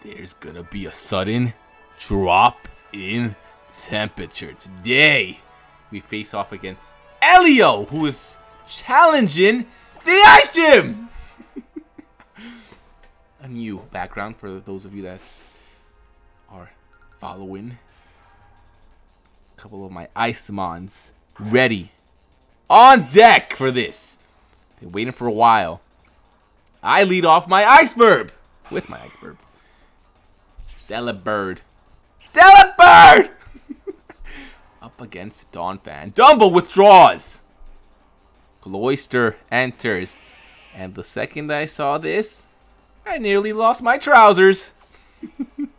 There's gonna be a sudden drop in temperature. Today, we face off against Elio, who is challenging the Ice Gym! A new background for those of you that are following. A couple of my Ice Mons ready. On deck for this. Been waiting for a while. I lead off my Iceberg. With my Iceberg. Delibird. Delibird! Up against Dawnfan. Dumble withdraws. Cloister enters. And the second that I saw this, I nearly lost my trousers.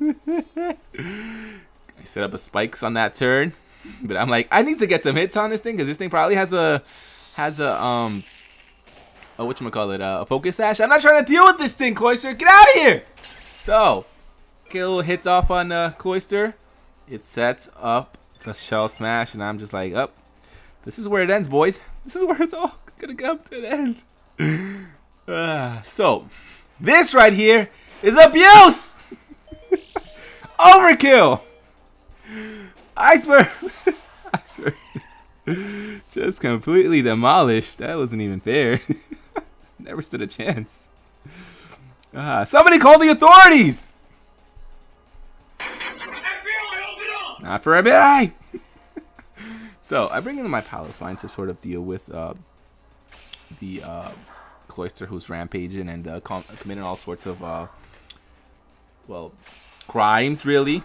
I set up a spikes on that turn. But I'm like, I need to get some hits on this thing, because this thing probably has a whatchamacallit, a focus sash. I'm not trying to deal with this thing, Cloister. Get out of here! So, get a little hits off on Cloister. It sets up the shell smash, and I'm just like, up. This is where it ends, boys. This is where it's all gonna come to an end. So, this right here is abuse! Overkill! Iceberg! Iceberg. Just completely demolished. That wasn't even fair. Never stood a chance. Somebody call the authorities! Not for FBI! So, I bring in my Palace line to sort of deal with the Cloister who's rampaging and committing all sorts of, well, crimes, really.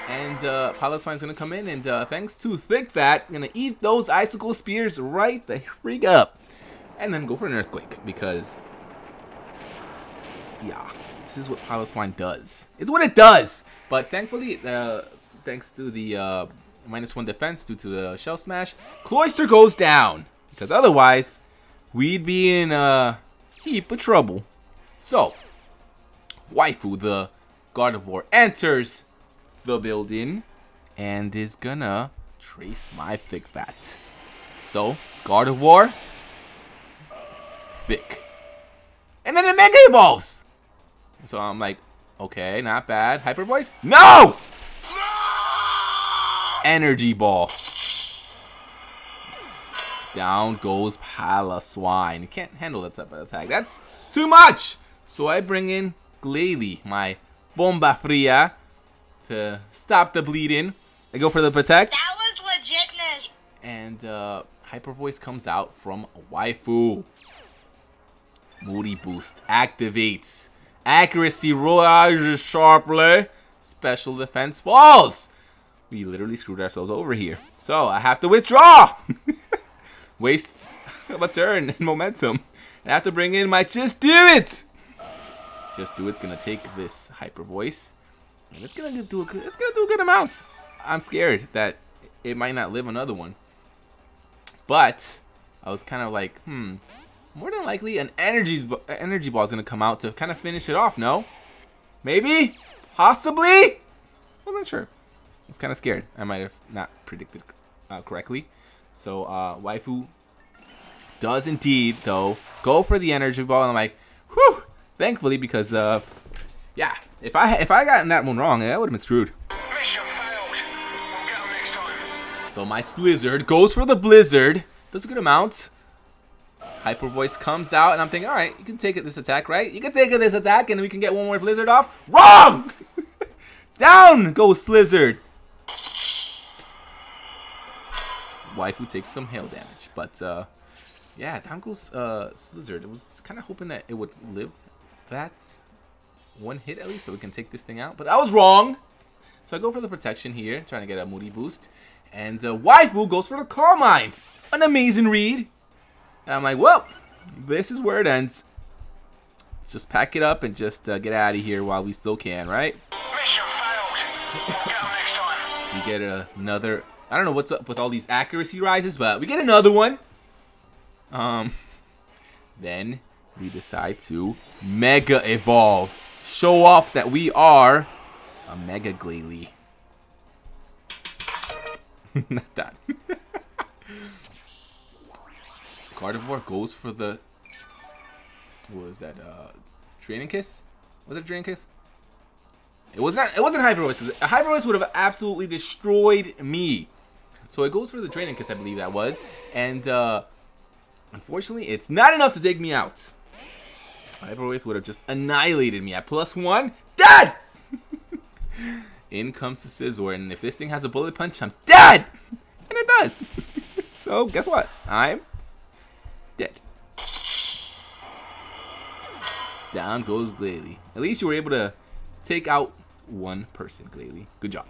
And Palace Line's gonna come in, and thanks to Thick Fat, I'm gonna eat those icicle spears right the freak up. And then go for an earthquake, because, yeah, this is what Palace Line does. It's what it does! But thankfully, thanks to the -1 defense due to the shell smash, Cloister goes down. Because otherwise, we'd be in a heap of trouble. So, Waifu, the God of War, enters the building and is gonna trace my Thick Fat. So, God of War, it's thick. And then it Mega Evolves! So I'm like, okay, not bad. Hyper Voice? No! Energy Ball. Down goes Palaswine. You can't handle that type of attack. That's too much! So I bring in Glalie, my Bomba Fria, to stop the bleeding. I go for the protect. That was legitness. And Hyper Voice comes out from Waifu. Moody Boost activates. Accuracy rises sharply. Special defense falls. We literally screwed ourselves over here. So I have to withdraw. Waste of a turn and momentum. I have to bring in my Just Do It. Just Do It's gonna take this Hyper Voice. And it's gonna do a good amount. I'm scared that it might not live another one. But I was kind of like, more than likely an energy ball is gonna come out to kind of finish it off. No, maybe, possibly. Wasn't sure. I was kind of scared. I might have not predicted correctly. So Waifu does indeed though go for the energy ball, and I'm like, whew. Thankfully, because yeah. If I gotten that one wrong, I would have been screwed. Mission failed. We'll get 'em next time. So my Slizzard goes for the Blizzard. Does a good amount. Hyper Voice comes out, and I'm thinking, all right, you can take it this attack, right? You can take it this attack, and we can get one more Blizzard off. Wrong! Down goes Slizzard. Waifu takes some hail damage, but yeah, down goes Slizzard. I was kind of hoping that it would live that one hit at least, so we can take this thing out, but I was wrong. So I go for the protection here, trying to get a Moody Boost, and Waifu goes for the Calm Mind. An amazing read. And I'm like, well, this is where it ends. Let's just pack it up and just get out of here while we still can, right? Mission failed. We'll get 'em next time. We get another. I don't know what's up with all these accuracy rises, but we get another one. Then we decide to Mega Evolve. Show off that we are a Mega Glalie. Not that. Gardevoir goes for the... What was that? Draining Kiss? Was it Draining Kiss? It wasn't Hyper Voice, because Hyper Voice would have absolutely destroyed me. So it goes for the Training Kiss, I believe that was. And unfortunately, it's not enough to take me out. Hyper Voice would have just annihilated me at +1. Dead! In comes the Scizor, and if this thing has a Bullet Punch, I'm dead! And it does. So guess what? I'm dead. Down goes Glalie. At least you were able to take out one person, Glalie. Good job.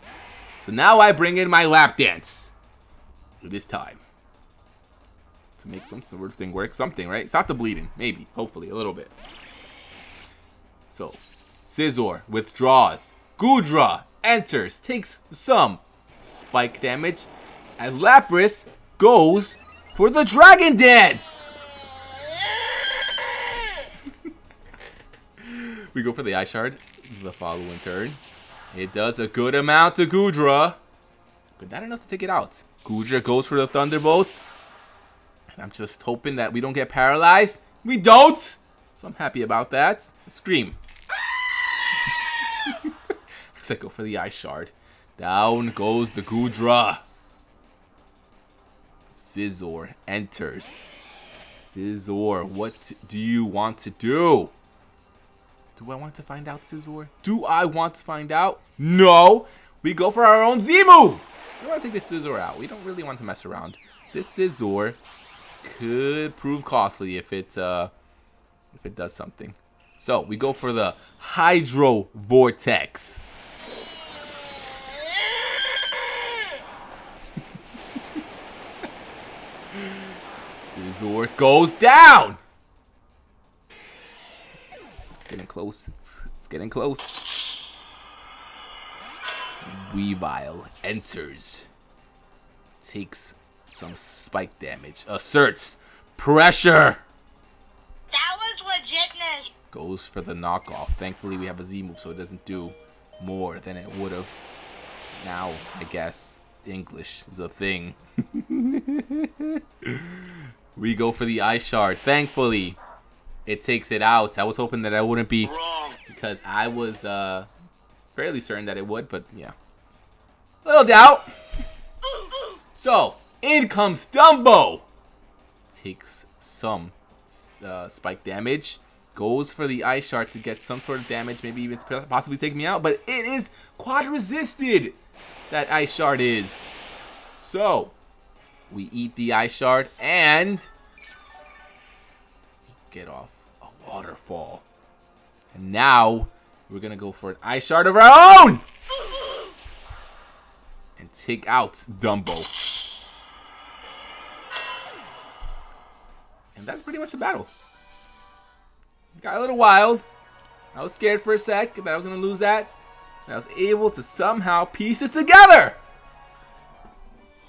So now I bring in my lap dance. This time. To make some sort of thing work. Something, right? Stop the bleeding. Maybe. Hopefully. A little bit. So, Scizor withdraws. Goodra enters. Takes some spike damage. As Lapras goes for the Dragon Dance. We go for the Ice Shard the following turn. It does a good amount to Goodra, but not enough to take it out. Goodra goes for the Thunderbolts. And I'm just hoping that we don't get paralyzed. We don't! So I'm happy about that. Scream. Looks like go for the Ice Shard. Down goes the Goodra. Scizor enters. Scizor, what do you want to do? Do I want to find out, Scizor? Do I want to find out? No! We go for our own Z-move! We want to take this Scizor out. We don't really want to mess around. This Scizor could prove costly if it does something. So, we go for the Hydro Vortex. Scizor goes down! Getting close. It's getting close. Weavile enters. Takes some spike damage. Asserts pressure. That was legitness. Goes for the knockoff. Thankfully, we have a Z move, so it doesn't do more than it would have. Now, I guess English is a thing. We go for the Ice Shard. Thankfully, it takes it out. I was hoping that I wouldn't be, because I was fairly certain that it would, but yeah. Little doubt. So, in comes Dumbo. Takes some spike damage. Goes for the Ice Shard to get some sort of damage, maybe even possibly take me out, but it is quad resisted. That Ice Shard is. So, we eat the Ice Shard and get off a waterfall. And now we're gonna go for an Ice Shard of our own and take out Dumbo. And that's pretty much the battle. Got a little wild. I was scared for a sec that I was gonna lose that. And I was able to somehow piece it together.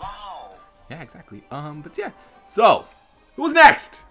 Wow. Yeah, exactly. But yeah. So, who's next?